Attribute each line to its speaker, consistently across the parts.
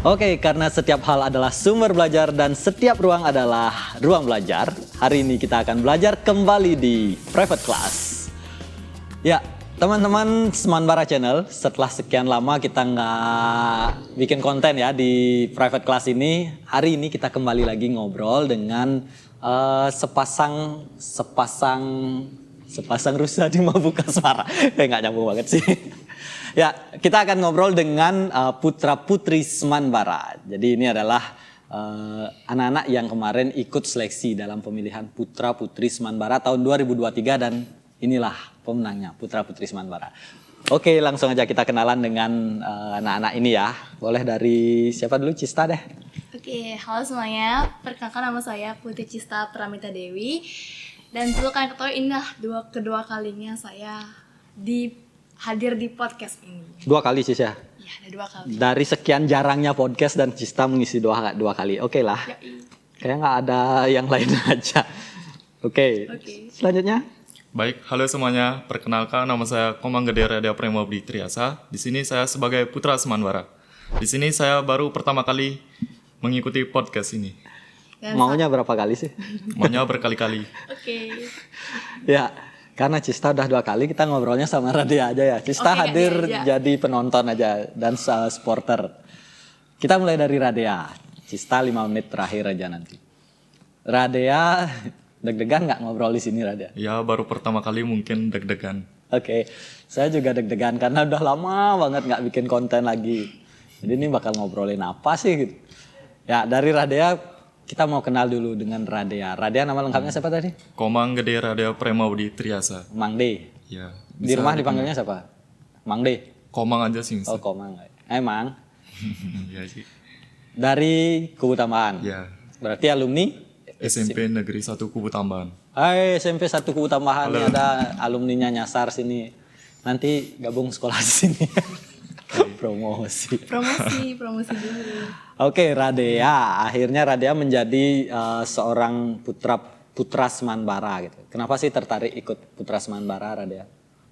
Speaker 1: Oke, karena setiap hal adalah sumber belajar dan setiap ruang adalah ruang belajar, hari ini kita akan belajar kembali di Private Class. Ya, teman-teman Semanbara Channel, setelah sekian lama kita nggak bikin konten ya di Private Class ini, hari ini kita kembali lagi ngobrol dengan sepasang rusa di Mabuk Asmara. Nggak nyambung banget sih. Ya, kita akan ngobrol dengan putra-putri Semanbara. Jadi ini adalah anak-anak yang kemarin ikut seleksi dalam pemilihan putra-putri Semanbara tahun 2023 dan inilah pemenangnya, putra-putri Semanbara. Oke, langsung aja kita kenalan dengan anak-anak ini ya. Boleh dari siapa dulu? Cista deh.
Speaker 2: Oke, halo semuanya. Perkenalkan nama saya Putri Cista Pramita Dewi. Dan perlu kalian ketahui inilah kedua kalinya saya hadir di podcast ini.
Speaker 1: 2 kali sih ya?
Speaker 2: Iya, ada 2 kali.
Speaker 1: Dari sekian jarangnya podcast dan Cista mengisi dua kali. Oke lah. Kayaknya nggak ada yang lain aja. Oke. Selanjutnya.
Speaker 3: Baik, halo semuanya. Perkenalkan nama saya Komang Gede Radia Prema Budi Triasa. Di sini saya sebagai putra Semanbara. Di sini saya baru pertama kali mengikuti podcast ini.
Speaker 1: Maunya berapa kali sih?
Speaker 3: Maunya berkali-kali.
Speaker 2: Oke.
Speaker 1: Ya. Karena Cista udah 2 kali, kita ngobrolnya sama Radia aja ya. Cista hadir jadi penonton aja dan supporter. Kita mulai dari Radia. Cista 5 menit terakhir aja nanti. Radia, deg-degan nggak ngobrol di sini Radia?
Speaker 3: Ya, baru pertama kali mungkin deg-degan.
Speaker 1: Oke, saya juga deg-degan karena udah lama banget nggak bikin konten lagi. Jadi ini bakal ngobrolin apa sih gitu. Ya, dari Radia kita mau kenal dulu dengan Radia. Radia nama lengkapnya siapa tadi?
Speaker 3: Komang Gede Radia Prema Budi Triasa.
Speaker 1: Mang D.
Speaker 3: Ya.
Speaker 1: Di rumah dipanggilnya siapa? Mang D.
Speaker 3: Komang aja sih.
Speaker 1: Oh, Komang. Emang.
Speaker 3: Ya sih.
Speaker 1: Dari Kubu Tambahan.
Speaker 3: Ya.
Speaker 1: Berarti alumni
Speaker 3: SMP Negeri 1 Kubu Tambahan.
Speaker 1: Hai, SMP 1 Kubu Tambahan. Nih ada alumninya nyasar sini. Nanti gabung sekolah di sini. Promosi
Speaker 2: dulu.
Speaker 1: Oke, Radia. Akhirnya Radia menjadi seorang putra Semanbara gitu. Kenapa sih tertarik ikut putra Semanbara, Radia?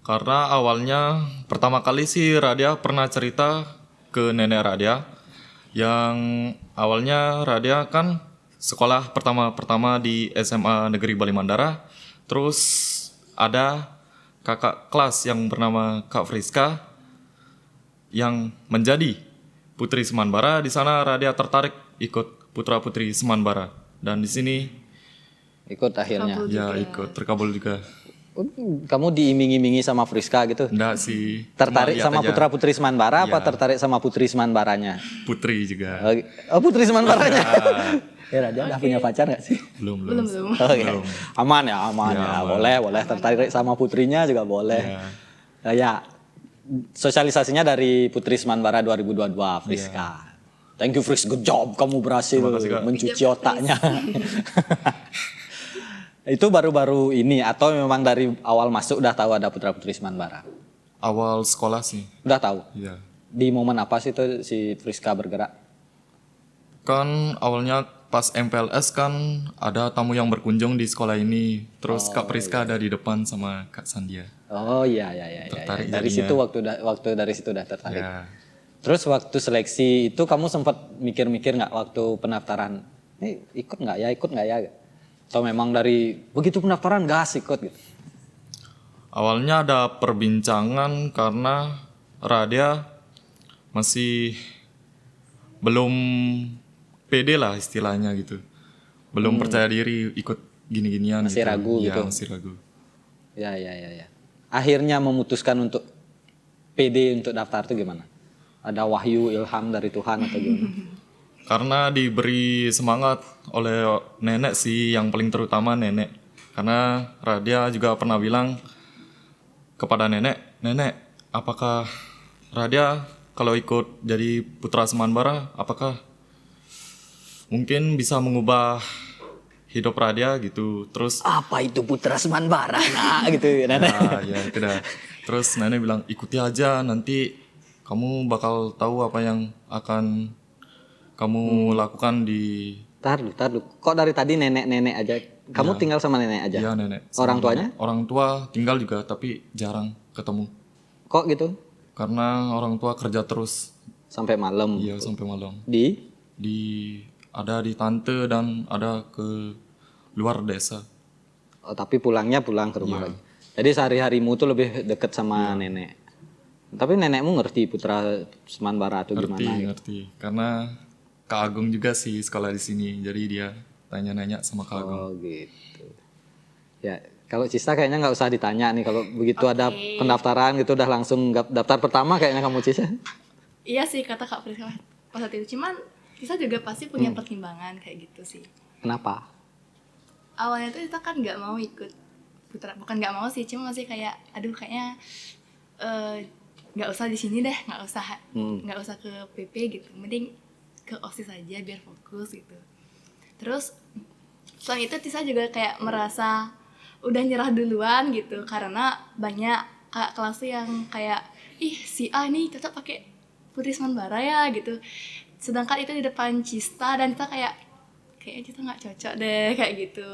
Speaker 3: Karena awalnya pertama kali sih Radia pernah cerita ke nenek Radia yang awalnya Radia kan sekolah pertama di SMA Negeri Bali Mandara. Terus ada kakak kelas yang bernama Kak Friska yang menjadi putri Semanbara. Di sana Radia tertarik ikut putra-putri Semanbara dan di sini
Speaker 1: ikut akhirnya.
Speaker 3: Ikut terkabul juga.
Speaker 1: Kamu diiming-imingi sama Friska gitu?
Speaker 3: Enggak sih.
Speaker 1: Tertarik sama putra-putri Semanbara apa tertarik sama putri Semanbaranya?
Speaker 3: Putri juga.
Speaker 1: Oh, putri Semanbaranya. Ya, Radia udah punya pacar gak sih?
Speaker 3: Belum.
Speaker 1: Oke. Aman ya. Boleh tertarik sama putrinya juga boleh. Ya. Sosialisasinya dari Putri Semanbara 2022, Friska. Thank you, Friska. Good job, kamu berhasil mencuci otaknya. Itu baru-baru ini atau memang dari awal masuk udah tahu ada putra-putri Semanbara?
Speaker 3: Awal sekolah sih.
Speaker 1: Udah tahu?
Speaker 3: Iya.
Speaker 1: Di momen apa sih tuh si Friska bergerak?
Speaker 3: Kan awalnya pas MPLS kan ada tamu yang berkunjung di sekolah ini. Terus Kak Friska ada di depan sama Kak Sandia.
Speaker 1: Oh iya.
Speaker 3: Tertarik
Speaker 1: Dari
Speaker 3: jadinya.
Speaker 1: situ waktu dari situ udah tertarik.
Speaker 3: Ya.
Speaker 1: Terus waktu seleksi itu kamu sempat mikir-mikir nggak waktu pendaftaran? Ikut nggak ya? Atau memang dari begitu pendaftaran gas ikut gitu?
Speaker 3: Awalnya ada perbincangan karena Radia masih belum pede lah istilahnya gitu. Belum percaya diri ikut gini-ginian
Speaker 1: Masih
Speaker 3: gitu.
Speaker 1: ragu gitu?
Speaker 3: Masih ragu.
Speaker 1: Ya. Akhirnya memutuskan untuk pede untuk daftar itu gimana? Ada wahyu ilham dari Tuhan atau gimana?
Speaker 3: Karena diberi semangat oleh nenek sih, yang paling terutama nenek. Karena Radia juga pernah bilang kepada nenek, apakah Radia kalau ikut jadi putra Semanbara, apakah mungkin bisa mengubah hidup Radia gitu. Terus
Speaker 1: apa itu putra Semanbara gitu nenek?
Speaker 3: Ya itu dah. Terus nenek bilang ikuti aja, nanti kamu bakal tahu apa yang akan kamu lakukan di.
Speaker 1: Tar dulu. Kok dari tadi nenek aja? Kamu tinggal sama nenek aja?
Speaker 3: Iya, nenek.
Speaker 1: Orang tuanya?
Speaker 3: Orang tua tinggal juga tapi jarang ketemu.
Speaker 1: Kok gitu?
Speaker 3: Karena orang tua kerja terus
Speaker 1: sampai malam.
Speaker 3: Iya, sampai malam.
Speaker 1: Di
Speaker 3: Ada di tante dan ada ke luar desa.
Speaker 1: tapi pulangnya pulang ke rumah
Speaker 3: Iya.
Speaker 1: lagi. Jadi sehari-harimu tuh lebih deket sama nenek. Tapi nenekmu ngerti Putra Seman Bara atau gimana?
Speaker 3: Ngerti. Karena Kak Agung juga sih sekolah di sini. Jadi dia tanya-nanya sama Kak Agung.
Speaker 1: Oh gitu. Ya kalau Cista kayaknya nggak usah ditanya nih. Kalau begitu ada pendaftaran gitu udah langsung daftar pertama kayaknya kamu Cista.
Speaker 2: Iya sih kata Kak Priska pas saat itu. Cuman kita juga pasti punya pertimbangan kayak gitu sih.
Speaker 1: Kenapa?
Speaker 2: Awalnya tuh kita kan nggak mau ikut putra, bukan nggak mau sih, cuma masih kayak aduh kayaknya nggak usah di sini deh, nggak usah ke PP gitu, mending ke OSIS aja biar fokus gitu. Terus selain itu Tisa juga kayak merasa udah nyerah duluan gitu karena banyak kakak kelas yang kayak ih si A nih tetap pakai Putri Seman Bara ya gitu, sedangkan itu di depan Cista dan kita kayaknya kita nggak cocok deh kayak gitu.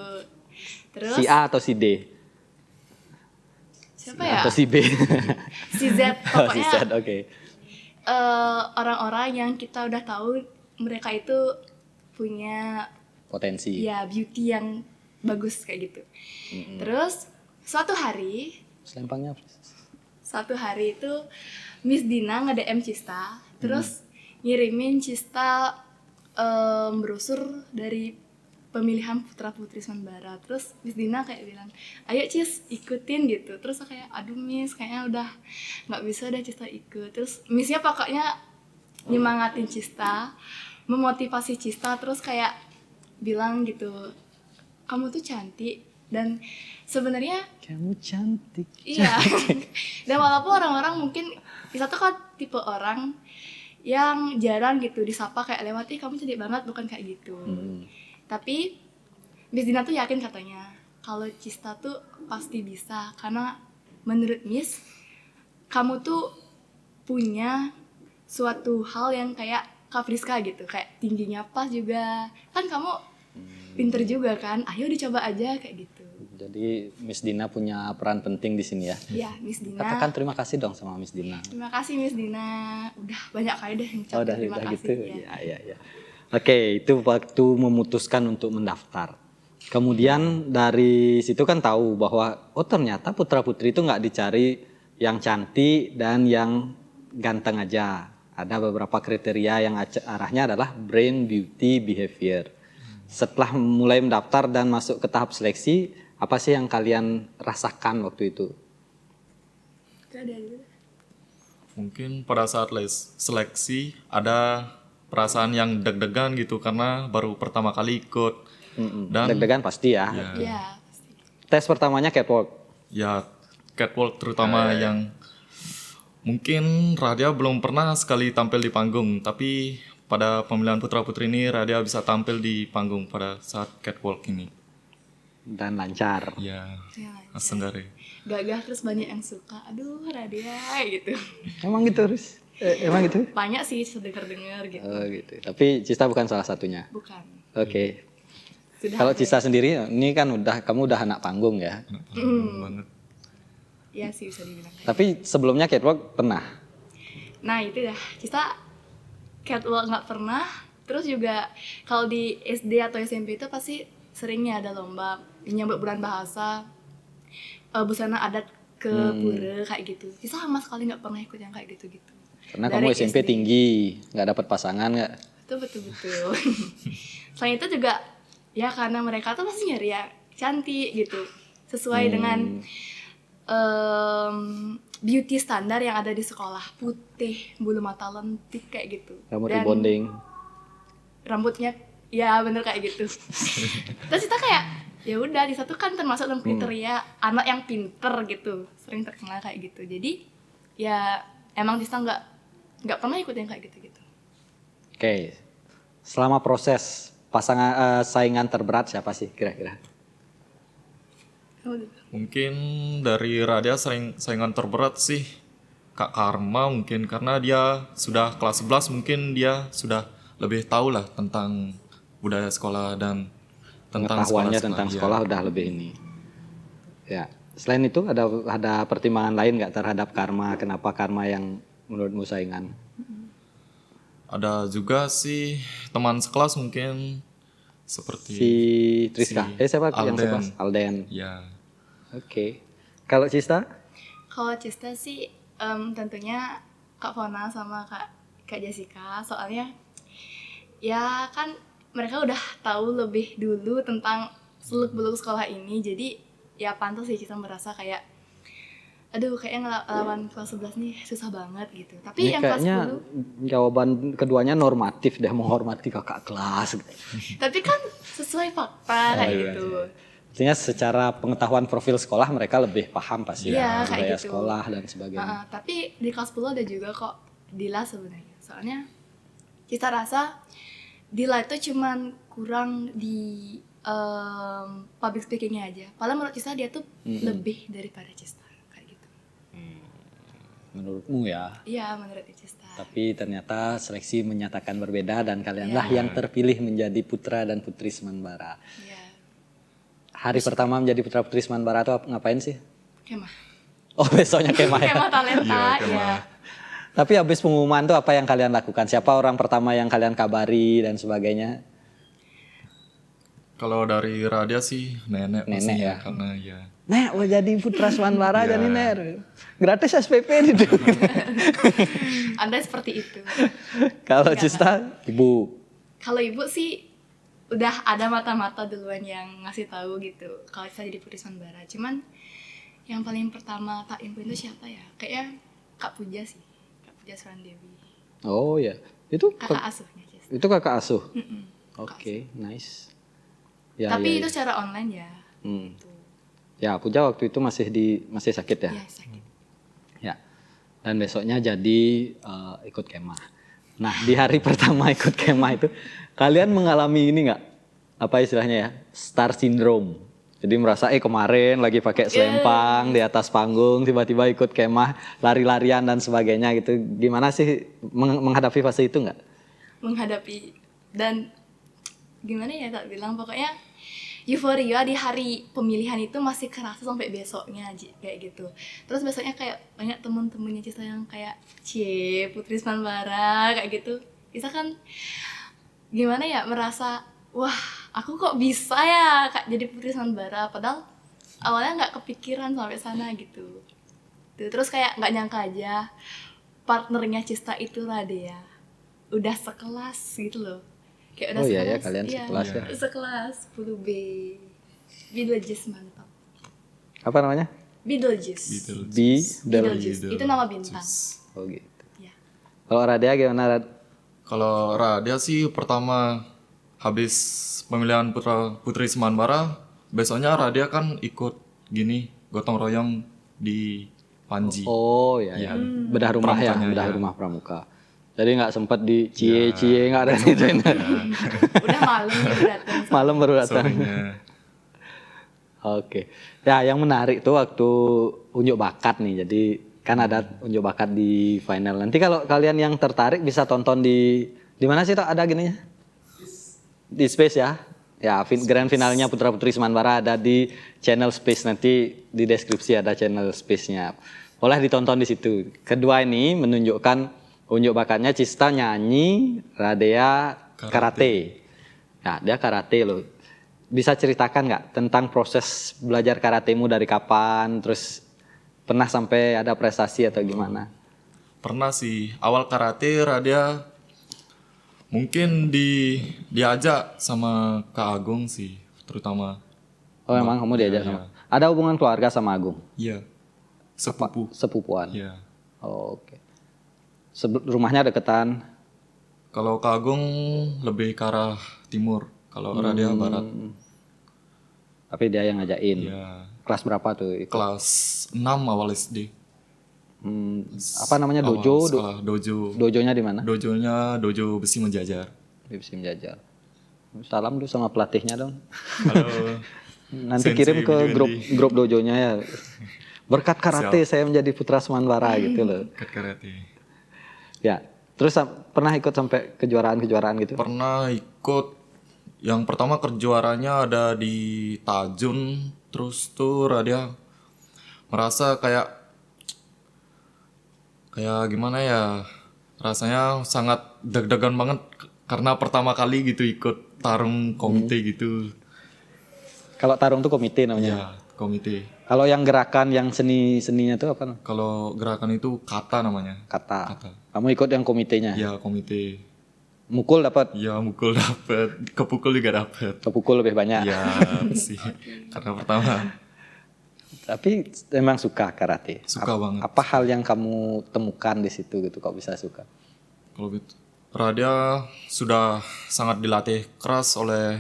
Speaker 2: Terus
Speaker 1: Si A atau si D?
Speaker 2: siapa ya?
Speaker 1: Atau si B?
Speaker 2: Si Z
Speaker 1: Oh, si
Speaker 2: pokoknya
Speaker 1: Z, oke.
Speaker 2: orang-orang yang kita udah tahu mereka itu punya
Speaker 1: Potensi.
Speaker 2: ya beauty yang bagus kayak gitu. Terus suatu hari
Speaker 1: Selempangnya apa?
Speaker 2: itu Miss Dina nge-DM Cista, terus ngirimin Cista brosur dari pemilihan putra putri Seman Bara. Terus Miss Dina kayak bilang, ayo Cis ikutin gitu. Terus aku kayak aduh Miss kayaknya udah nggak bisa deh Cista ikut. Terus Missnya pokoknya nyemangatin Cista, memotivasi Cista, terus kayak bilang gitu, kamu tuh cantik dan sebenarnya
Speaker 1: Kamu cantik.
Speaker 2: iya. Dan walaupun orang-orang mungkin Cista tuh kan tipe orang yang jarang gitu disapa kayak lewat, kamu cantik banget, bukan kayak gitu. Tapi Miss Dina tuh yakin katanya kalau Cista tuh pasti bisa, karena menurut Miss kamu tuh punya suatu hal yang kayak Kak Friska gitu, kayak tingginya pas juga, kan kamu pinter juga kan, ayo dicoba aja kayak gitu.
Speaker 1: Jadi Miss Dina punya peran penting di sini ya.
Speaker 2: Iya Miss Dina.
Speaker 1: Katakan terima kasih dong sama Miss Dina.
Speaker 2: Terima kasih Miss Dina, udah banyak kali deh ngucapin
Speaker 1: Udah
Speaker 2: terima kasih.
Speaker 1: gitu.
Speaker 2: Ya.
Speaker 1: Ya. Oke, itu waktu memutuskan untuk mendaftar. Kemudian dari situ kan tahu bahwa oh ternyata putra putri itu nggak dicari yang cantik dan yang ganteng aja. Ada beberapa kriteria yang arahnya adalah brain, beauty, behavior. Setelah mulai mendaftar dan masuk ke tahap seleksi, apa sih yang kalian rasakan waktu itu?
Speaker 3: Mungkin pada saat seleksi ada perasaan yang deg-degan gitu karena baru pertama kali ikut. Dan
Speaker 1: Deg-degan pasti ya.
Speaker 2: Iya, pasti.
Speaker 1: Tes pertamanya catwalk.
Speaker 3: ya catwalk terutama yang mungkin Radia belum pernah sekali tampil di panggung, tapi pada pemilihan putra putri ini Radia bisa tampil di panggung pada saat catwalk ini.
Speaker 1: Dan lancar.
Speaker 3: Ya,
Speaker 2: Ya,
Speaker 3: Asenggare.
Speaker 2: gagah terus banyak yang suka, aduh Radia gitu.
Speaker 1: Emang gitu Rus? Emang gitu?
Speaker 2: Banyak sih dengar gitu.
Speaker 1: Oh gitu. Tapi Cista bukan salah satunya.
Speaker 2: Bukan.
Speaker 1: Oke.
Speaker 2: Sudah
Speaker 1: Kalau
Speaker 2: ada.
Speaker 1: Cista sendiri, ini kan kamu udah anak panggung ya.
Speaker 3: Banget.
Speaker 2: Iya sih bisa dibilang.
Speaker 1: Tapi sebelumnya catwalk pernah.
Speaker 2: Nah itu dah, Cista catwalk nggak pernah. Terus juga kalau di SD atau SMP itu pasti seringnya ada lomba menyambut bulan bahasa, busana adat ke pura kayak gitu. Cista sama sekali nggak pernah ikut yang kayak gitu-gitu.
Speaker 1: Karena
Speaker 2: Dari
Speaker 1: kamu SMP
Speaker 2: SD.
Speaker 1: tinggi, nggak dapat pasangan nggak?
Speaker 2: Itu betul-betul. Selain itu juga ya karena mereka tuh pasti nyari yang cantik gitu, sesuai dengan beauty standar yang ada di sekolah, putih, bulu mata lentik kayak gitu.
Speaker 1: Rambut
Speaker 2: Dan
Speaker 1: rebonding.
Speaker 2: rambutnya ya bener kayak gitu. Terus kita kayak ya udah di satu kan termasuk dalam kriteria anak yang pinter gitu, sering terkenal kayak gitu. Jadi ya emang Tista nggak pernah ikut yang kayak gitu-gitu.
Speaker 1: Oke. Selama proses pasangan saingan terberat siapa sih kira-kira?
Speaker 3: Mungkin dari Radia saingan terberat sih Kak Karma mungkin karena dia sudah kelas 11, mungkin dia sudah lebih tahu lah tentang budaya sekolah dan tentang
Speaker 1: Pengetahuannya tentang
Speaker 3: iya.
Speaker 1: sekolah udah lebih ini. Ya. Selain itu ada pertimbangan lain nggak terhadap Karma? Kenapa Karma yang menurutmu saingan?
Speaker 3: Ada juga sih teman sekelas mungkin seperti
Speaker 1: Si Triska. Siapa yang
Speaker 3: Alden.
Speaker 1: sekelas? Alden.
Speaker 3: Ya.
Speaker 1: Oke. Kalau Cista?
Speaker 2: Kalau Cista sih tentunya Kak Fona sama Kak Jessica, soalnya ya kan mereka udah tahu lebih dulu tentang seluk-beluk sekolah ini, jadi ya pantas sih Cista merasa kayak aduh kayaknya ngelawan kelas 11 nih susah banget gitu. Tapi
Speaker 1: Ini
Speaker 2: yang kelas
Speaker 1: kayaknya
Speaker 2: 10
Speaker 1: jawaban keduanya normatif deh, menghormati kakak kelas.
Speaker 2: tapi kan sesuai fakta kayak gitu.
Speaker 1: Artinya secara pengetahuan profil sekolah mereka lebih paham pasti
Speaker 2: Iya, kayak
Speaker 1: budaya
Speaker 2: gitu.
Speaker 1: sekolah dan sebagainya.
Speaker 2: Tapi di kelas 10 ada juga kok Dila sebenarnya. Soalnya Cista rasa Dila itu cuman kurang di public speakingnya aja. Padahal menurut Cista dia tuh lebih daripada Cista kayak gitu.
Speaker 1: Menurutmu ya.
Speaker 2: Iya, menurut Cista.
Speaker 1: Tapi ternyata seleksi menyatakan berbeda dan kalianlah
Speaker 2: Iya.
Speaker 1: yang terpilih menjadi putra dan putri Semanbara.
Speaker 2: Iya.
Speaker 1: Hari pertama menjadi putra putri Semanbara tuh ngapain sih?
Speaker 2: Kemah.
Speaker 1: Oh besoknya kemah ya.
Speaker 2: Kemah talenta,
Speaker 3: Iya,
Speaker 2: ya.
Speaker 3: kemah.
Speaker 1: Tapi habis pengumuman tuh apa yang kalian lakukan? Siapa orang pertama yang kalian kabari dan sebagainya?
Speaker 3: Kalau dari Radia sih nenek
Speaker 1: Nenek
Speaker 3: pastinya,
Speaker 1: ya.
Speaker 3: karena ya.
Speaker 1: Nek, mau jadi putra Semanbara
Speaker 3: Iya.
Speaker 1: jadi ner. Gratis SPP itu.
Speaker 2: Anda seperti itu.
Speaker 1: Kalau Cista, ibu.
Speaker 2: Kalau ibu sih udah ada mata-mata duluan yang ngasih tahu gitu kalau saya jadi putri Semanbara. Cuman yang paling pertama tak info itu siapa ya? Kayaknya Kak Puja sih. Kak Puja Surandewi.
Speaker 1: Oh ya, itu
Speaker 2: Kakak asuhnya Cis.
Speaker 1: itu kakak asuh.
Speaker 2: Mm-mm.
Speaker 1: Oke, nice. Ya,
Speaker 2: Tapi
Speaker 1: ya,
Speaker 2: itu
Speaker 1: ya.
Speaker 2: secara online ya.
Speaker 1: Hmm.
Speaker 2: Tuh.
Speaker 1: Ya, Puja waktu itu masih sakit ya.
Speaker 2: Ya sakit.
Speaker 1: Ya. Dan besoknya jadi ikut kemah. Nah, di hari pertama ikut kemah itu kalian mengalami ini nggak? Apa istilahnya ya? Star syndrome. Jadi merasa kemarin lagi pakai selempang di atas panggung, tiba-tiba ikut kemah, lari-larian dan sebagainya gitu. Gimana sih menghadapi fase itu nggak?
Speaker 2: Menghadapi dan gimana ya tak bilang pokoknya euforia di hari pemilihan itu masih kerasa sampai besoknya kayak gitu. Terus besoknya kayak banyak temen-temennya Cista yang kayak cie putri Semanbara kayak gitu. Cista kan gimana ya merasa wah aku kok bisa ya Kak jadi putri Semanbara, padahal awalnya nggak kepikiran sampai sana gitu. Terus kayak nggak nyangka aja partnernya Cista itu Radea udah sekelas gitu loh. Kayak udah
Speaker 1: Oh iya ya,
Speaker 2: sekelas,
Speaker 1: kalian
Speaker 2: iya,
Speaker 1: sekelas ya.
Speaker 2: sekelas 10B. Beetlejuice mantap.
Speaker 1: Apa namanya?
Speaker 2: Beetlejuice.
Speaker 1: Beetlejuice.
Speaker 2: Itu nama bintang.
Speaker 1: Oh gitu.
Speaker 2: Ya.
Speaker 1: Kalau Radia gimana? Rad?
Speaker 3: Kalau Radia sih pertama habis pemilihan putra putri Semanbara, besoknya Radia kan ikut gini gotong royong di Panji.
Speaker 1: Oh ya, ya. Bedah rumah ya,
Speaker 3: Pramukanya,
Speaker 1: bedah
Speaker 3: ya.
Speaker 1: rumah pramuka. Jadi nggak sempat di cie-cie nggak ada itu.
Speaker 2: Udah malam gitu datang.
Speaker 1: Malam baru datang.
Speaker 3: Sorenya.
Speaker 1: Oke. Ya, yang menarik tuh waktu unjuk bakat nih. Jadi kan ada unjuk bakat di final. Nanti kalau kalian yang tertarik bisa tonton di mana sih Tok? Ada gininya? Di Space ya. Ya, grand finalnya Putra Putri Semanbara ada di channel Space, nanti di deskripsi ada channel Space-nya. Boleh ditonton di situ. Kedua ini menunjukkan unjuk bakatnya Cista nyanyi, Radea karate. Nah, dia karate loh. Bisa ceritakan nggak tentang proses belajar karatemu dari kapan, terus pernah sampai ada prestasi atau gimana?
Speaker 3: Pernah sih awal karate Radia mungkin diajak sama Kak Agung sih terutama.
Speaker 1: Oh memang kamu diajak sama. Ada hubungan keluarga sama Agung?
Speaker 3: Iya. Sepupu.
Speaker 1: Sepupuan.
Speaker 3: Iya.
Speaker 1: Oh, oke. Rumahnya deketan.
Speaker 3: Kalau Kak Agung lebih ke arah timur, kalau Radia barat.
Speaker 1: Tapi dia yang ngajakin.
Speaker 3: Iya.
Speaker 1: Kelas berapa tuh?
Speaker 3: Kelas 6 awal SD.
Speaker 1: Apa namanya
Speaker 3: Awal
Speaker 1: dojo?
Speaker 3: sekolah dojo.
Speaker 1: Dojonya di mana?
Speaker 3: Dojonya dojo besi menjajar.
Speaker 1: Di Sim Jajar. Salam dulu sama pelatihnya dong.
Speaker 3: Halo.
Speaker 1: Nanti
Speaker 3: Sensei
Speaker 1: kirim ke
Speaker 3: Budi
Speaker 1: grup dojonya ya. Berkat karate saya menjadi putra Semanbara gitu loh.
Speaker 3: Kat karate.
Speaker 1: Ya. Terus pernah ikut sampai kejuaraan-kejuaraan gitu?
Speaker 3: Pernah ikut yang pertama kejuarannya ada di Tajun, terus tuh Radia merasa kayak gimana ya, Rasanya sangat deg-degan banget karena pertama kali gitu ikut tarung komite gitu.
Speaker 1: Kalau tarung tuh komite namanya.
Speaker 3: Ya, komite.
Speaker 1: Kalau yang gerakan yang seninya tuh apa?
Speaker 3: Kalau gerakan itu kata namanya.
Speaker 1: Kata.
Speaker 3: Kata.
Speaker 1: Kamu ikut yang komitenya.
Speaker 3: Ya, komite.
Speaker 1: Mukul dapat,
Speaker 3: Ya, mukul dapet, kepukul juga dapet.
Speaker 1: kepukul lebih banyak.
Speaker 3: Ya, sih. Karena pertama
Speaker 1: Tapi emang suka karate.
Speaker 3: suka banget.
Speaker 1: Apa hal yang kamu temukan di situ gitu kok bisa suka?
Speaker 3: Kalau gitu, Radia sudah sangat dilatih keras oleh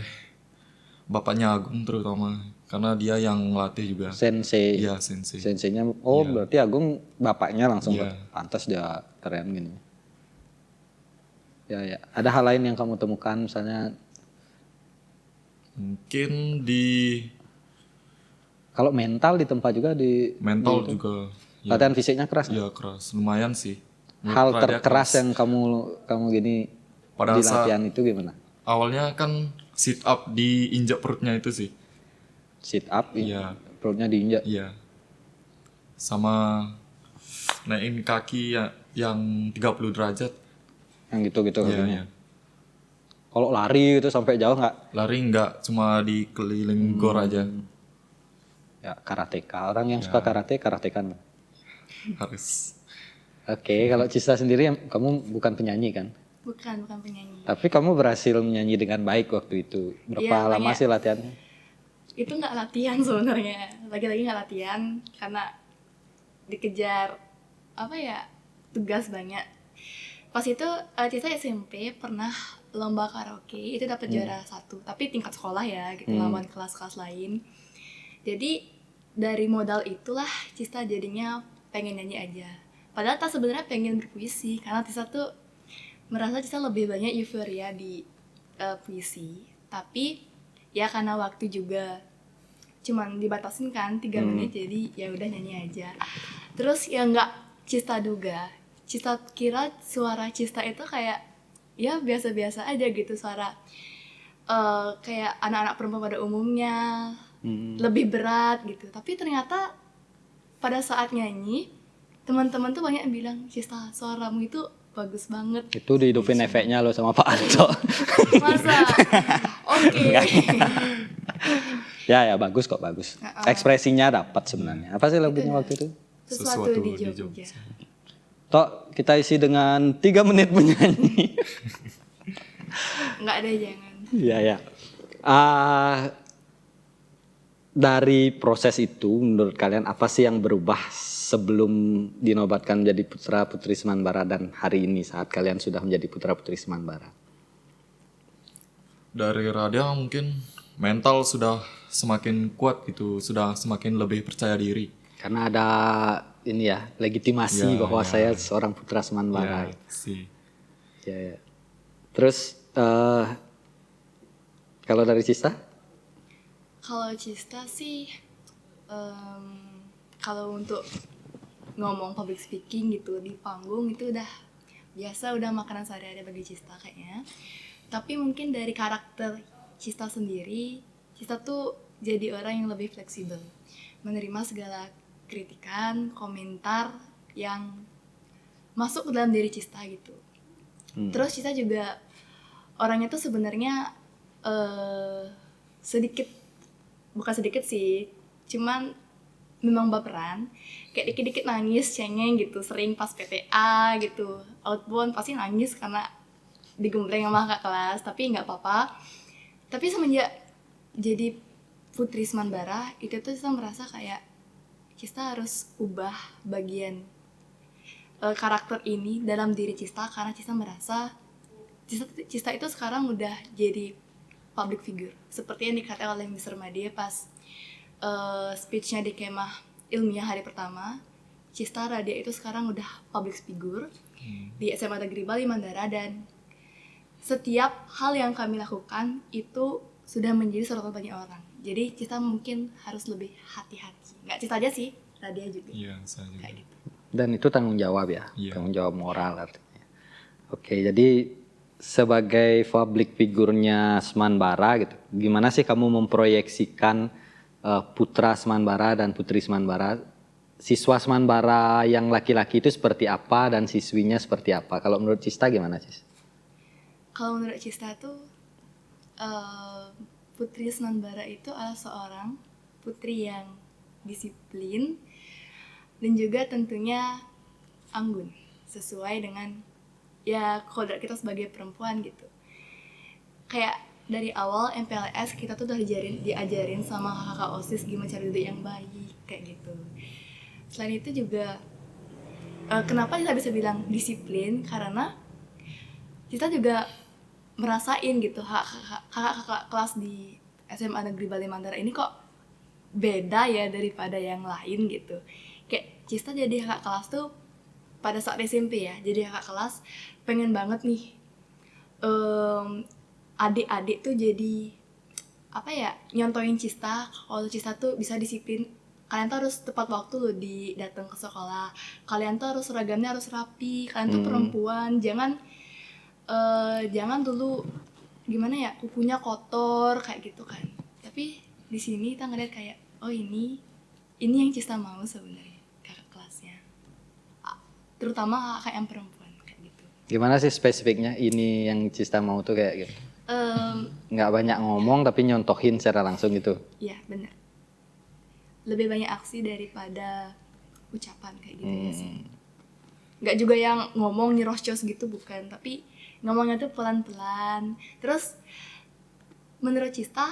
Speaker 3: bapaknya Agung terutama karena dia yang ngelatih juga.
Speaker 1: Sensei.
Speaker 3: Iya, sensei.
Speaker 1: Senseinya, oh berarti Agung bapaknya langsung
Speaker 3: Iya.
Speaker 1: pantas dia keren gini. Ya. Ada hal lain yang kamu temukan misalnya
Speaker 3: Mungkin di
Speaker 1: kalau mental di tempat juga di
Speaker 3: mental juga. Ya,
Speaker 1: latihan fisiknya keras.
Speaker 3: ya keras, lumayan sih. Menurut
Speaker 1: Hal
Speaker 3: Radia
Speaker 1: terkeras
Speaker 3: keras.
Speaker 1: yang kamu gini
Speaker 3: Pada
Speaker 1: di
Speaker 3: saat
Speaker 1: latihan itu gimana?
Speaker 3: awalnya kan sit up diinjak perutnya itu sih.
Speaker 1: Sit up,
Speaker 3: Iya.
Speaker 1: perutnya diinjak.
Speaker 3: Iya. Sama naikin kaki yang 30 derajat.
Speaker 1: Yang gitu-gitu
Speaker 3: Iya,
Speaker 1: kakinya.
Speaker 3: iya.
Speaker 1: Kalau lari gitu sampai jauh nggak?
Speaker 3: Lari enggak, cuma di keliling gor aja.
Speaker 1: Ya karateka. Orang yang suka karatekan.
Speaker 3: Harus.
Speaker 1: Oke, kalau Cista sendiri kamu bukan penyanyi kan?
Speaker 2: Bukan penyanyi.
Speaker 1: Tapi kamu berhasil menyanyi dengan baik waktu itu. Berapa
Speaker 2: Iya,
Speaker 1: lama
Speaker 2: banyak.
Speaker 1: sih latihannya?
Speaker 2: Itu nggak latihan sebenarnya. Lagi-lagi nggak latihan karena dikejar apa ya, tugas banyak. Pas itu Cita SMP pernah lomba karaoke, itu dapat juara 1, tapi tingkat sekolah ya gitu, lawan kelas-kelas lain. Jadi dari modal itulah Cista jadinya pengen nyanyi aja. Padahal tak sebenarnya pengen berpuisi karena Cista tuh merasa Cista lebih banyak euforia di puisi. Tapi ya karena waktu juga cuman dibatasin kan 3 menit, jadi ya udah nyanyi aja. Terus ya nggak Cista duga, Cista kira suara Cista itu kayak ya biasa-biasa aja gitu, suara kayak anak-anak perempuan pada umumnya, lebih berat gitu. Tapi ternyata pada saat nyanyi teman-teman tuh banyak yang bilang, Cista suaramu itu bagus banget.
Speaker 1: Itu dihidupin efeknya lo sama Pak Anto.
Speaker 2: Masa? Oke.
Speaker 1: Ya bagus kok, bagus. Ekspresinya dapat sebenarnya. Apa sih lagunya waktu itu?
Speaker 2: Sesuatu di Jogja.
Speaker 1: Tok, kita isi dengan 3 menit menyanyi.
Speaker 2: Nggak ada, jangan.
Speaker 1: Iya. Dari proses itu menurut kalian apa sih yang berubah sebelum dinobatkan menjadi putra putri Semanbara dan hari ini saat kalian sudah menjadi putra putri Semanbara?
Speaker 3: Dari Radia mungkin mental sudah semakin kuat gitu, sudah semakin lebih percaya diri.
Speaker 1: Karena ada ini ya, legitimasi
Speaker 3: Ya,
Speaker 1: bahwa
Speaker 3: ya.
Speaker 1: saya seorang putra Semanbara.
Speaker 3: Ya, sih.
Speaker 1: Ya. Terus kalau dari Cista?
Speaker 2: Kalau Cista sih, kalau untuk ngomong public speaking gitu di panggung itu udah biasa, udah makanan sehari-hari bagi Cista kayaknya. Tapi mungkin dari karakter Cista sendiri, Cista tuh jadi orang yang lebih fleksibel, menerima segala kritikan, komentar yang masuk ke dalam diri Cista gitu. Terus Cista juga orangnya tuh sebenarnya bukan sedikit sih, cuman memang baperan, kayak dikit-dikit nangis, cengeng gitu, sering pas PTA gitu, outbound pasti nangis karena digembleng sama kakak kelas, tapi nggak apa-apa. Tapi semenjak jadi putri Semanbara, itu tuh Cista merasa kayak Cista harus ubah bagian karakter ini dalam diri Cista, karena Cista merasa Cista itu sekarang udah jadi public figure, seperti yang dikatakan oleh Mr. Madie pas speech-nya di kemah ilmiah hari pertama. Cista Radia itu sekarang udah public figure di SMA Negeri Bali Mandara, dan setiap hal yang kami lakukan itu sudah menjadi sorotan banyak orang. Jadi Cista mungkin harus lebih hati-hati. Nggak Cista aja sih, Radia juga.
Speaker 3: Iya, saya juga.
Speaker 2: Kayak gitu.
Speaker 1: Dan itu tanggung jawab ya,
Speaker 3: Iya.
Speaker 1: tanggung jawab moral artinya. Oke, jadi sebagai public figurnya Semanbara gitu, gimana sih kamu memproyeksikan putra Semanbara dan putri Semanbara siswa Semanbara yang laki-laki itu seperti apa dan siswinya seperti apa? Kalau menurut Cista gimana, Cis?
Speaker 2: Kalau menurut Cista tuh Putri Semanbara itu adalah seorang putri yang disiplin dan juga tentunya anggun sesuai dengan ya kodrat kita sebagai perempuan gitu. Kayak dari awal MPLS kita tuh udah diajarin sama kakak OSIS gimana cari duduk yang baik kayak gitu. Selain itu juga kenapa kita bisa bilang disiplin, karena kita juga merasain gitu kakak-kakak kelas di SMA Negeri Bale Mandara ini kok beda ya daripada yang lain gitu. Kayak Cista jadi kakak kelas tuh pada saat SMP ya, jadi kakak kelas pengen banget nih adik-adik tuh jadi apa ya, nyontoin Cista kalau Cista tuh bisa disiplin. Kalian tuh harus tepat waktu loh datang ke sekolah, kalian tuh harus seragamnya harus rapi, kalian tuh perempuan, jangan dulu gimana ya, kukunya kotor kayak gitu kan. Tapi di sini kita ngeliat kayak oh ini yang Cista mau sebenarnya kakak kelasnya, terutama kakak yang perempuan kayak gitu.
Speaker 1: Gimana sih spesifiknya ini yang Cista mau tuh kayak gitu? Nggak banyak ngomong tapi nyontohin secara langsung gitu.
Speaker 2: Iya benar, lebih banyak aksi daripada ucapan kayak gitu ya sih. Nggak juga yang ngomong nyerocos gitu, bukan, tapi ngomongnya tuh pelan-pelan. Terus menurut Cista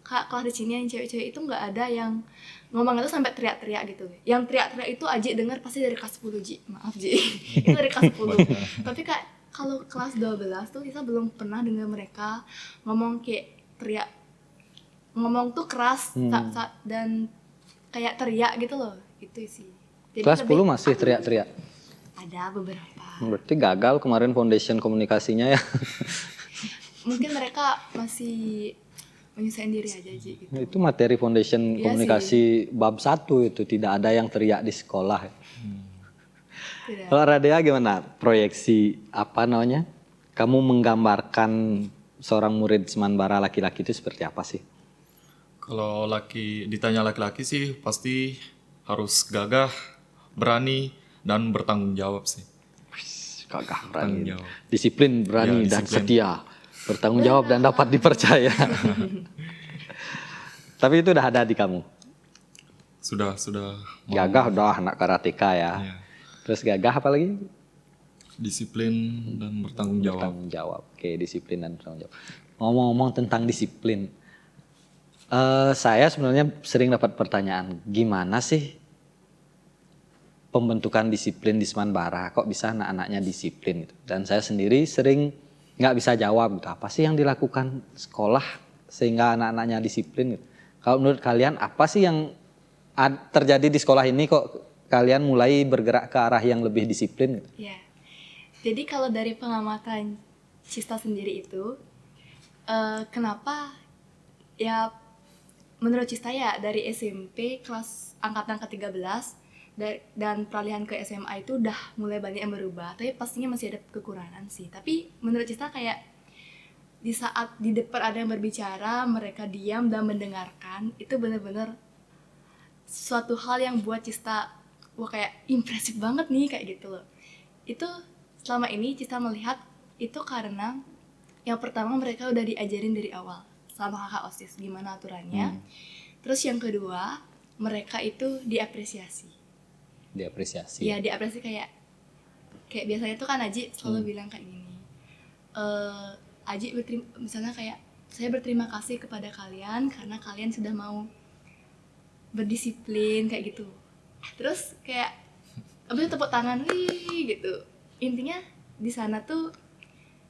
Speaker 2: kak kelas di sini yang cewek-cewek itu nggak ada yang ngomongnya tuh sampai teriak-teriak gitu. Yang teriak-teriak itu Aji dengar pasti dari kelas 10 Ji, maaf Ji. Itu dari kelas 10. Tapi kak kalau kelas 12 tuh kita belum pernah dengar mereka ngomong kayak teriak, ngomong tuh keras dan kayak teriak gitu loh, gitu sih. Jadi
Speaker 1: Kelas 10 masih teriak-teriak?
Speaker 2: Ada beberapa.
Speaker 1: Berarti gagal kemarin foundation komunikasinya ya.
Speaker 2: Mungkin mereka masih menyesuaikan diri aja gitu.
Speaker 1: Itu materi foundation
Speaker 2: Iya
Speaker 1: komunikasi bab 1 itu, tidak ada yang teriak di sekolah.
Speaker 2: Tidak.
Speaker 1: Kalau Radea gimana? Proyeksi apa namanya? Kamu menggambarkan seorang murid Semanbara laki-laki itu seperti apa sih?
Speaker 3: Kalau ditanya laki-laki sih pasti harus gagah, berani, dan bertanggung jawab sih.
Speaker 1: Gagah,
Speaker 3: Bertanggung
Speaker 1: berani,
Speaker 3: jawab.
Speaker 1: disiplin, berani,
Speaker 3: Ya,
Speaker 1: dan
Speaker 3: disiplin.
Speaker 1: setia, bertanggung jawab dan dapat dipercaya. Tapi itu udah ada di kamu.
Speaker 3: Sudah.
Speaker 1: Gagah udah anak karateka ya.
Speaker 3: Ya,
Speaker 1: Terus gagah apa lagi?
Speaker 3: disiplin dan bertanggung jawab.
Speaker 1: Bertanggung jawab. Oke, disiplin dan bertanggung jawab. Ngomong-ngomong tentang disiplin, saya sebenarnya sering dapat pertanyaan, gimana sih pembentukan disiplin di Semanbara? Kok bisa anak-anaknya disiplin gitu? Dan saya sendiri sering nggak bisa jawab gitu. Apa sih yang dilakukan sekolah sehingga anak-anaknya disiplin gitu? Kalau menurut kalian apa sih yang terjadi di sekolah ini kok kalian mulai bergerak ke arah yang lebih disiplin gitu?
Speaker 2: Ya. Jadi kalau dari pengamatan Cista sendiri itu, kenapa ya menurut Cista ya dari SMP kelas angkatan ke-13 dan peralihan ke SMA itu udah mulai banyak yang berubah, tapi pastinya masih ada kekurangan sih. Tapi menurut Cista kayak di saat di depan ada yang berbicara, mereka diam dan mendengarkan, itu benar-benar suatu hal yang buat Cista wah kayak impresif banget nih kayak gitu loh. Itu selama ini Cista melihat itu karena yang pertama mereka udah diajarin dari awal sama kakak OSIS gimana aturannya. Terus yang kedua, mereka itu diapresiasi.
Speaker 1: Diapresiasi.
Speaker 2: Ya diapresiasi kayak biasanya tuh kan Aji selalu bilang kayak gini. Aji misalnya kayak saya berterima kasih kepada kalian karena kalian sudah mau berdisiplin kayak gitu. Terus kayak abis itu tepuk tangan wih gitu. Intinya di sana tuh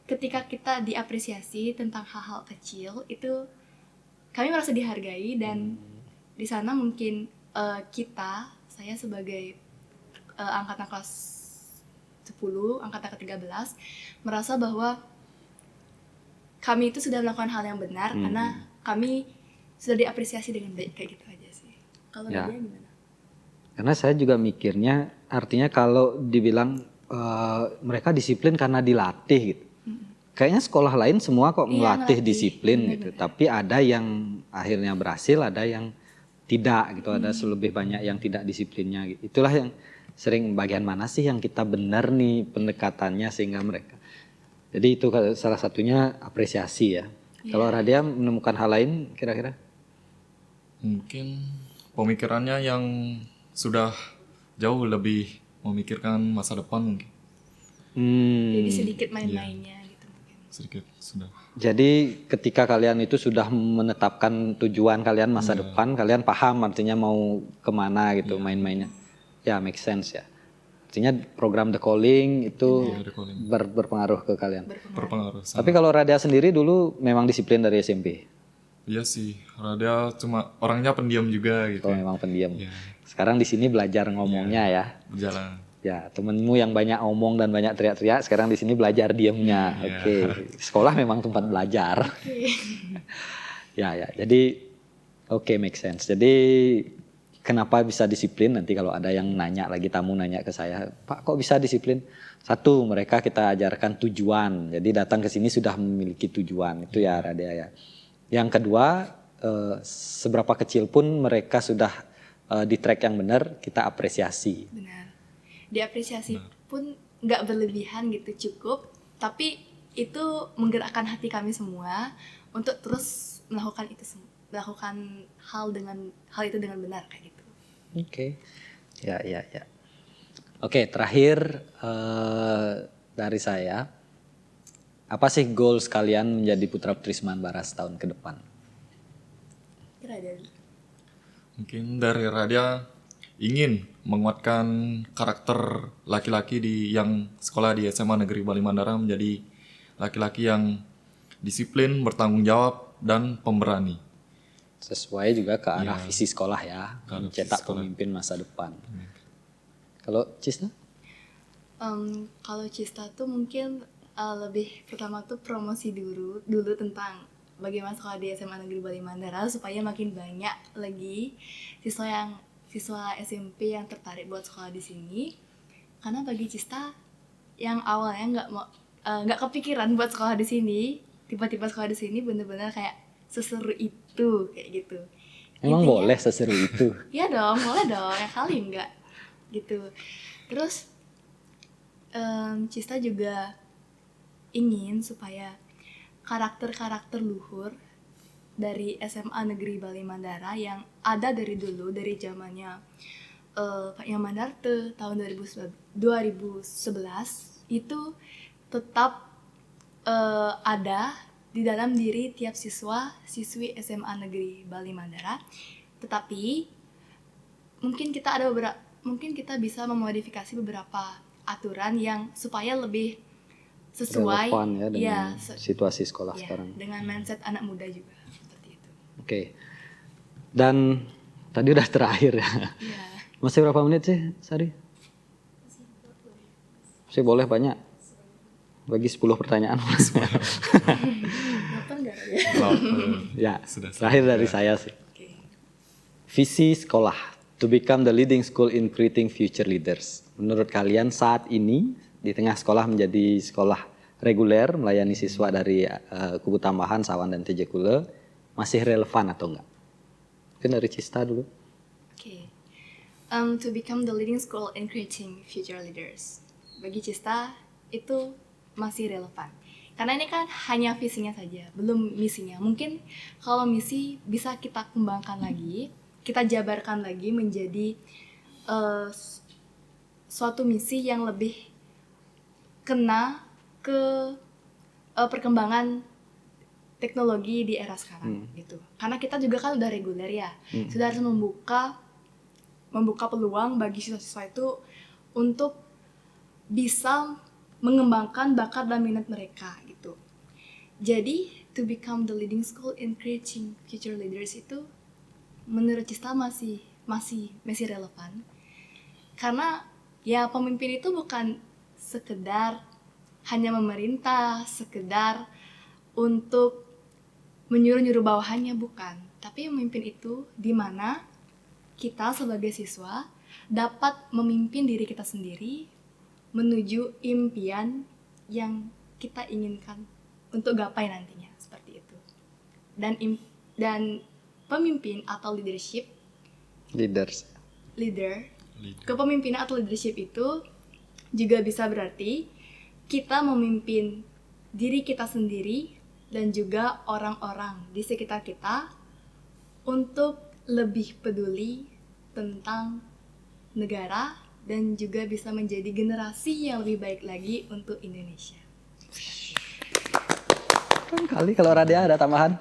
Speaker 2: ketika kita diapresiasi tentang hal-hal kecil itu kami merasa dihargai, dan di sana mungkin saya sebagai angkatan kelas 10, angkatan ke-13 merasa bahwa kami itu sudah melakukan hal yang benar karena kami sudah diapresiasi dengan baik kayak gitu aja sih. Kalau
Speaker 1: Ya.
Speaker 2: dia gimana?
Speaker 1: Karena saya juga mikirnya artinya kalau dibilang mereka disiplin karena dilatih gitu. Kayaknya sekolah lain semua kok
Speaker 2: Iya,
Speaker 1: melatih
Speaker 2: ngelatih.
Speaker 1: disiplin
Speaker 2: Bener-bener.
Speaker 1: gitu. Tapi ada yang akhirnya berhasil, ada yang tidak gitu, ada lebih banyak yang tidak disiplinnya gitu. Itulah yang sering bagian mana sih yang kita benar nih pendekatannya sehingga mereka. Jadi itu salah satunya apresiasi ya. Kalau Radia menemukan hal lain kira-kira?
Speaker 3: Mungkin pemikirannya yang sudah jauh lebih memikirkan masa depan mungkin.
Speaker 2: Jadi sedikit main-mainnya gitu mungkin.
Speaker 3: Sedikit sudah.
Speaker 1: Jadi ketika kalian itu sudah menetapkan tujuan kalian masa depan, kalian paham artinya mau kemana gitu main-mainnya. Ya, make sense ya. Artinya program The Calling itu berpengaruh ke kalian.
Speaker 3: Berpengaruh.
Speaker 1: Tapi kalau Radia sendiri dulu memang disiplin dari SMP?
Speaker 3: Iya sih, Radia cuma orangnya pendiam juga gitu.
Speaker 1: Oh, memang pendiam. Sekarang di sini belajar ngomongnya ya.
Speaker 3: Berjalan.
Speaker 1: Ya, temenmu yang banyak omong dan banyak teriak-teriak, sekarang di sini belajar diamnya. Oke. Sekolah memang tempat belajar. Ya, jadi oke, make sense. Jadi kenapa bisa disiplin? Nanti kalau ada yang nanya lagi, tamu nanya ke saya, Pak kok bisa disiplin? Satu, mereka kita ajarkan tujuan. Jadi datang ke sini sudah memiliki tujuan. Itu ya Radia ya. Yang kedua, seberapa kecil pun mereka sudah di track yang benar, kita apresiasi.
Speaker 2: Benar. Diapresiasi pun nggak berlebihan gitu, cukup. Tapi itu menggerakkan hati kami semua untuk terus melakukan hal itu dengan benar kayak gitu.
Speaker 1: Oke. Ya. Oke, terakhir dari saya, apa sih goals kalian menjadi putra putri Semanbara setahun ke depan?
Speaker 2: Kira dari
Speaker 3: Mungkin dari Radia ingin menguatkan karakter laki-laki yang sekolah di SMA Negeri Bali Mandara menjadi laki-laki yang disiplin, bertanggung jawab, dan pemberani.
Speaker 1: Sesuai juga ke arah visi sekolah ya, mencetak pemimpin masa depan. Kalau Cista?
Speaker 2: Kalau Cista tuh mungkin lebih pertama tuh promosi dulu tentang bagaimana sekolah di SMA Negeri Bali Mandara supaya makin banyak lagi siswa SMP yang tertarik buat sekolah di sini. Karena bagi Cista yang awalnya nggak kepikiran buat sekolah di sini, tiba-tiba sekolah di sini bener-bener kayak seseru itu kayak gitu.
Speaker 1: Emang
Speaker 2: Intinya,
Speaker 1: boleh seseru itu?
Speaker 2: Iya dong, boleh dong, ya kali enggak gitu. Terus Cista juga ingin supaya karakter-karakter luhur dari SMA Negeri Bali Mandara yang ada dari dulu, dari zamannya Pak Yang Mandarte tahun 2011 itu tetap ada di dalam diri tiap siswi SMA Negeri Bali Mandara. Tetapi mungkin kita bisa memodifikasi beberapa aturan yang supaya lebih sesuai
Speaker 1: Relevan ya dengan situasi sekolah
Speaker 2: ya,
Speaker 1: sekarang.
Speaker 2: dengan mindset anak muda juga seperti itu.
Speaker 1: Oke. Dan tadi udah terakhir ya.
Speaker 2: Ya.
Speaker 1: Masih berapa menit sih, Sari? Masih boleh banyak. Bagi 10 pertanyaan.
Speaker 2: Kenapa enggak ya?
Speaker 1: Ya, terakhir dari saya sih.
Speaker 2: Oke.
Speaker 1: Visi sekolah, to become the leading school in creating future leaders. Menurut kalian saat ini di tengah sekolah menjadi sekolah reguler melayani siswa dari Kubu Tambahan, Sawan dan TJ Kule masih relevan atau enggak? Mungkin dari Cista dulu.
Speaker 2: Oke. To become the leading school in creating future leaders. Bagi Cista itu masih relevan. Karena ini kan hanya visinya saja, belum misinya. Mungkin kalau misi bisa kita kembangkan lagi, kita jabarkan lagi menjadi suatu misi yang lebih kena ke perkembangan teknologi di era sekarang gitu. Karena kita juga kan udah reguler ya, sudah harus membuka peluang bagi siswa-siswa itu untuk bisa mengembangkan bakat dan minat mereka gitu. Jadi to become the leading school in creating future leaders itu menurut Cista masih relevan. Karena ya pemimpin itu bukan sekedar hanya memerintah, sekedar untuk menyuruh-nyuruh bawahannya, bukan. Tapi memimpin itu di mana kita sebagai siswa dapat memimpin diri kita sendiri menuju impian yang kita inginkan untuk gapai nantinya, seperti itu. Dan pemimpin atau leadership
Speaker 1: Leaders.
Speaker 2: leader. Kepemimpinan atau leadership itu juga bisa berarti kita memimpin diri kita sendiri dan juga orang-orang di sekitar kita untuk lebih peduli tentang negara dan juga bisa menjadi generasi yang lebih baik lagi untuk Indonesia.
Speaker 1: Kali kalau Radia ada tambahan?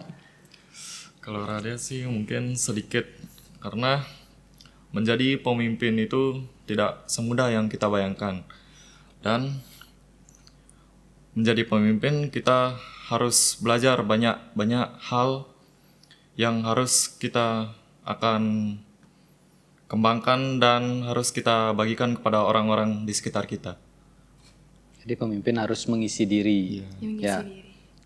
Speaker 3: Kalau Radia sih mungkin sedikit, karena menjadi pemimpin itu tidak semudah yang kita bayangkan. Dan menjadi pemimpin kita harus belajar banyak hal yang harus kita akan kembangkan dan harus kita bagikan kepada orang-orang di sekitar kita.
Speaker 1: Jadi pemimpin harus mengisi diri.
Speaker 2: Yang mengisi
Speaker 1: Ya.
Speaker 2: diri.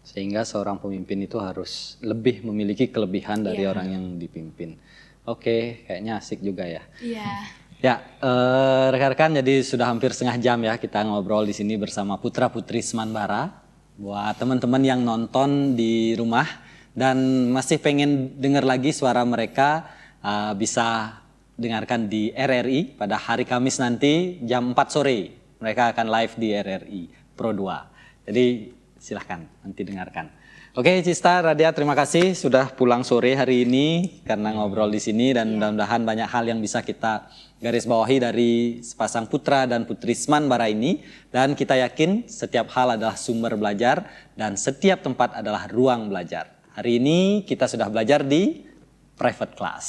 Speaker 1: Sehingga seorang pemimpin itu harus lebih memiliki kelebihan dari orang yang dipimpin. Oke, kayaknya asik juga ya.
Speaker 2: Iya.
Speaker 1: Ya, rekan-rekan, jadi sudah hampir setengah jam ya kita ngobrol di sini bersama putra-putri Semanbara. Buat teman-teman yang nonton di rumah dan masih pengen dengar lagi suara mereka, bisa dengarkan di RRI pada hari Kamis nanti jam 4 sore. Mereka akan live di RRI Pro 2. Jadi silahkan nanti dengarkan. Oke, Cista, Radia, terima kasih sudah pulang sore hari ini karena ngobrol di sini dan mudah-mudahan banyak hal yang bisa kita garis bawahi dari sepasang putra dan putri Semanbara ini. Dan kita yakin setiap hal adalah sumber belajar dan setiap tempat adalah ruang belajar. Hari ini kita sudah belajar di private class.